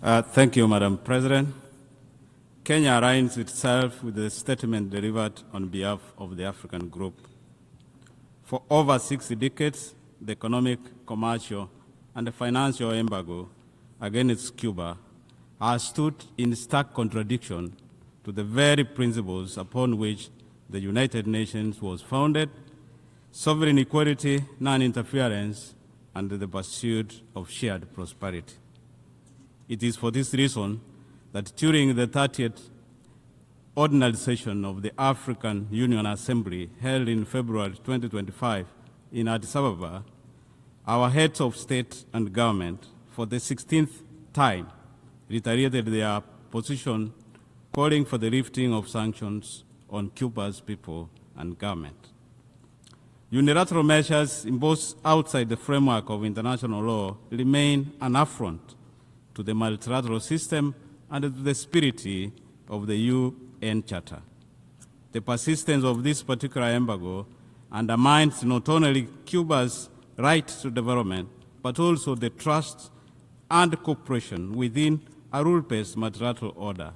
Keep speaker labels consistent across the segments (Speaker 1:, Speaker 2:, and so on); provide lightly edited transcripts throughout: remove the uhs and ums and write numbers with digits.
Speaker 1: Thank you, Madam President. Kenya aligns itself with the statement delivered on behalf of the African Group. For over 60 decades, the economic, commercial, and the financial embargo against Cuba has stood in stark contradiction to the very principles upon which the United Nations was founded: sovereign equality, non-interference, and the pursuit of shared prosperity. It is for this reason that during the 30th Ordinary Session of the African Union Assembly held in February 2025 in Addis Ababa, our heads of state and government for the 16th time reiterated their position calling for the lifting of sanctions on Cuba's people and government. Unilateral measures imposed outside the framework of international law remain an affront to the multilateral system and to the spirit of the UN Charter. The persistence of this particular embargo undermines not only Cuba's right to development, but also the trust and cooperation within a rule-based multilateral order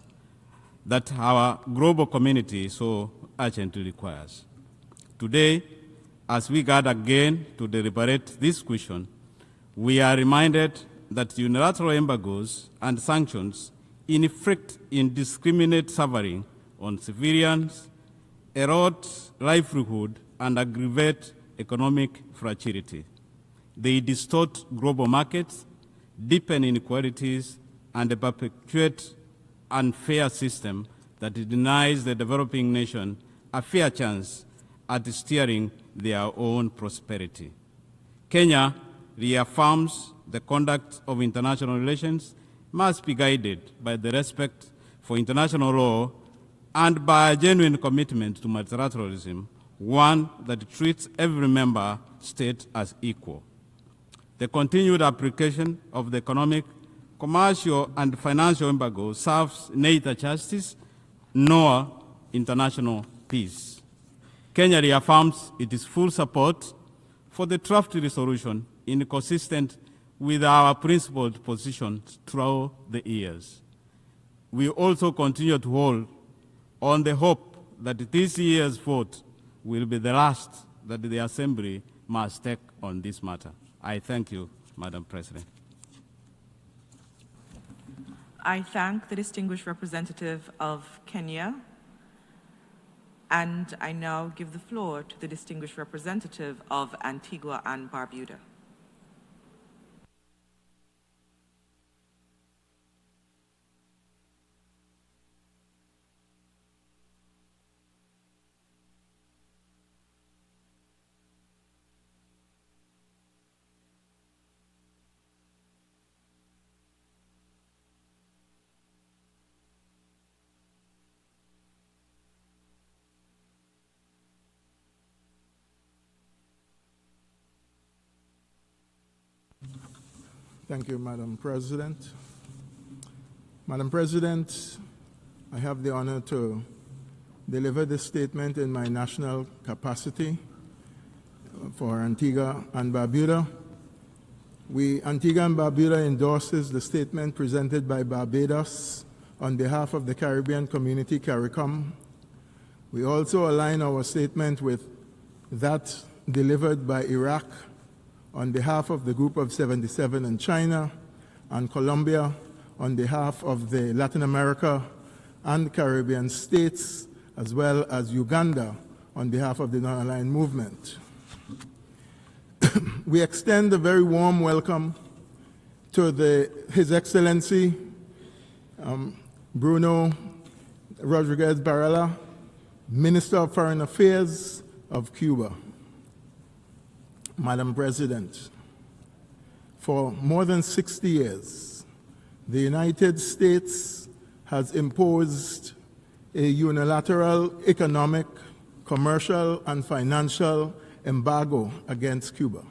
Speaker 1: that our global community so urgently requires. Today, as we gather again to deliberate this question, we are reminded that unilateral embargoes and sanctions inflict indiscriminate suffering on civilians, erode livelihood, and aggravate economic fragility. They distort global markets, deepen inequalities, and perpetuate an unfair system that denies the developing nation a fair chance at steering their own prosperity. Kenya reaffirms the conduct of international relations must be guided by the respect for international law and by a genuine commitment to multilateralism, one that treats every member state as equal. The continued application of the economic, commercial, and financial embargo serves neither justice nor international peace. Kenya reaffirms its full support for the draft resolution inconsistent with our principled positions throughout the years. We also continue to hold on the hope that this year's vote will be the last that the Assembly must take on this matter. I thank you, Madam President.
Speaker 2: I thank the distinguished representative of Kenya, and I now give the floor to the distinguished representative of Antigua and Barbuda.
Speaker 3: Thank you, Madam President. Madam President, I have the honor to deliver this statement in my national capacity for Antigua and Barbuda. Antigua and Barbuda endorses the statement presented by Barbados on behalf of the Caribbean Community, CARICOM. We also align our statement with that delivered by Iraq on behalf of the Group of 77 in China, and Colombia on behalf of the Latin America and Caribbean states, as well as Uganda on behalf of the Non-Aligned Movement. We extend a very warm welcome to His Excellency Bruno Rodriguez Barrela, Minister of Foreign Affairs of Cuba. Madam President, for more than 60 years, the United States has imposed a unilateral economic, commercial, and financial embargo against Cuba.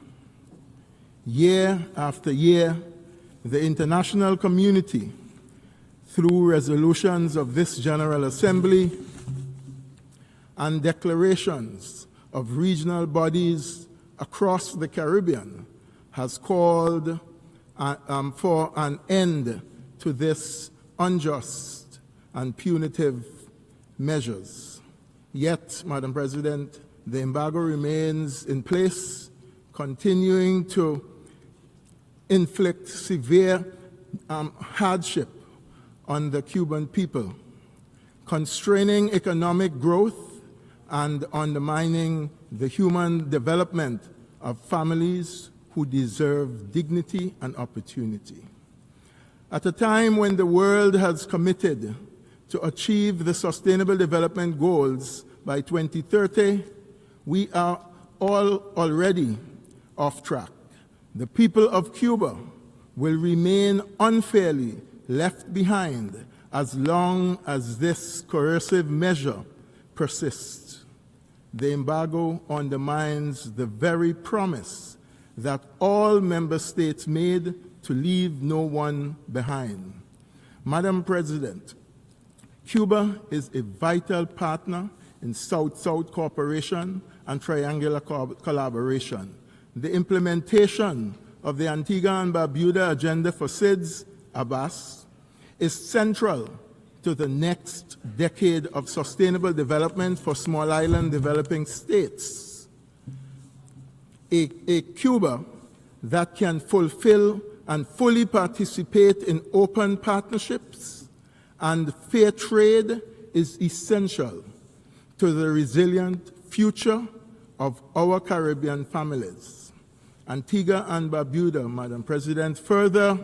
Speaker 3: Year after year, the international community, through resolutions of this General Assembly and declarations of regional bodies across the Caribbean, has called for an end to this unjust and punitive measures. Yet, Madam President, the embargo remains in place, continuing to inflict severe hardship on the Cuban people, constraining economic growth and undermining the human development of families who deserve dignity and opportunity. At a time when the world has committed to achieve the Sustainable Development Goals by 2030, we are all already off track. The people of Cuba will remain unfairly left behind as long as this coercive measure persists. The embargo undermines the very promise that all member states made to leave no one behind. Madam President, Cuba is a vital partner in South-South cooperation and triangular collaboration. The implementation of the Antigua and Barbuda Agenda for SIDS, ABAS, is central to the next decade of sustainable development for small island developing states. A Cuba that can fulfill and fully participate in open partnerships and fair trade is essential to the resilient future of our Caribbean families. Antigua and Barbuda, Madam President, further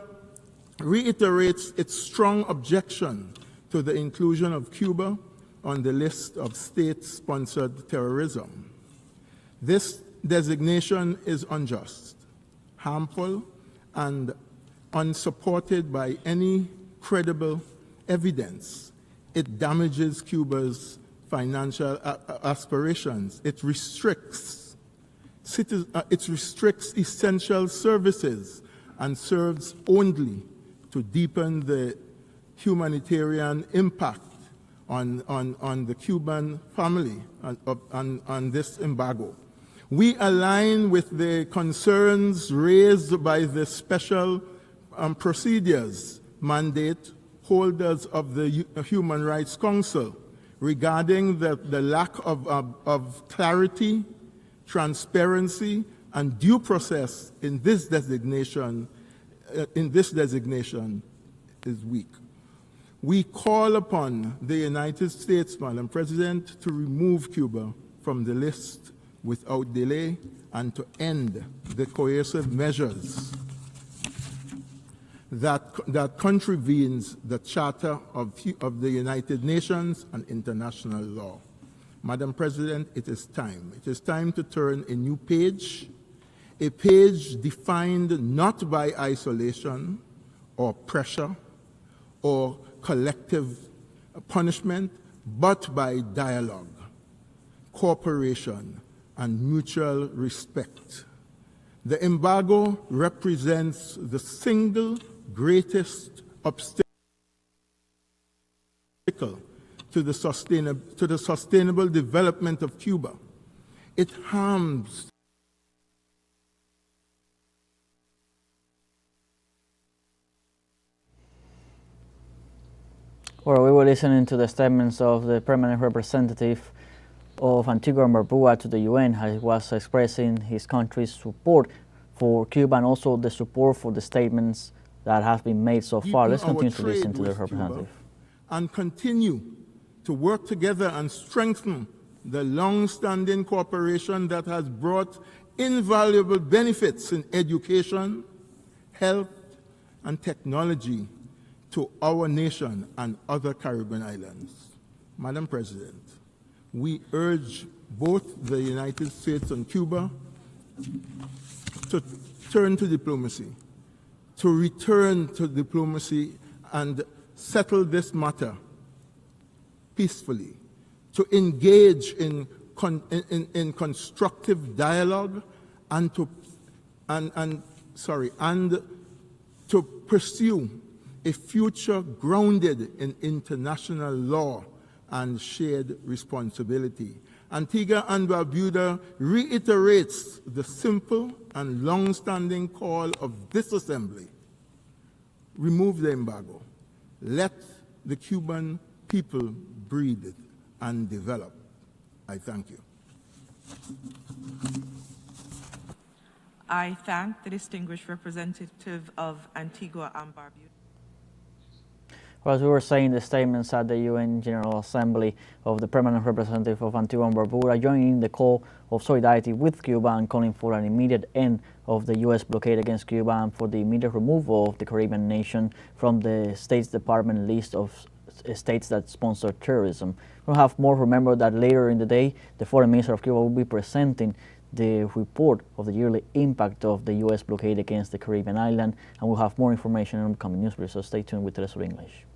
Speaker 3: reiterates its strong objection to the inclusion of Cuba on the list of state-sponsored terrorism. This designation is unjust, harmful, and unsupported by any credible evidence. It damages Cuba's financial aspirations. It restricts essential services and serves only to deepen the humanitarian impact on the Cuban family on this embargo. We align with the concerns raised by the special procedures mandate holders of the Human Rights Council regarding the lack of clarity, transparency, and due process in this designation is weak. We call upon the United States, Madam President, to remove Cuba from the list without delay and to end the coercive measures that contravenes the Charter of the United Nations and international law. Madam President, it is time. It is time to turn a new page, a page defined not by isolation or pressure or collective punishment, but by dialogue, cooperation, and mutual respect. The embargo represents the single greatest obstacle to the sustainable development of Cuba. It harms
Speaker 4: Well, we were listening to the statements of the permanent representative of Antigua and Barbuda to the UN, as he was expressing his country's support for Cuba and also the support for the statements that have been made so far. Let's continue to listen to the representative.
Speaker 3: And continue to work together and strengthen the long-standing cooperation that has brought invaluable benefits in education, health, and technology to our nation and other Caribbean islands. Madam President, we urge both the United States and Cuba to turn to diplomacy, to return to diplomacy and settle this matter peacefully, to engage in constructive dialogue and to pursue a future grounded in international law and shared responsibility. Antigua and Barbuda reiterates the simple and long-standing call of this Assembly: remove the embargo. Let the Cuban people breathe and develop. I thank you.
Speaker 2: I thank the distinguished representative of Antigua and Barbuda.
Speaker 4: Well, as we were saying, the statements at the UN General Assembly of the permanent representative of Antigua and Barbuda joining the call of solidarity with Cuba and calling for an immediate end of the U.S. blockade against Cuba and for the immediate removal of the Caribbean nation from the State's Department list of states that sponsor terrorism. We'll have more. Remember that later in the day, the Foreign Minister of Cuba will be presenting the report of the yearly impact of the U.S. blockade against the Caribbean island, and we'll have more information in upcoming news releases, so stay tuned with teleSUR English.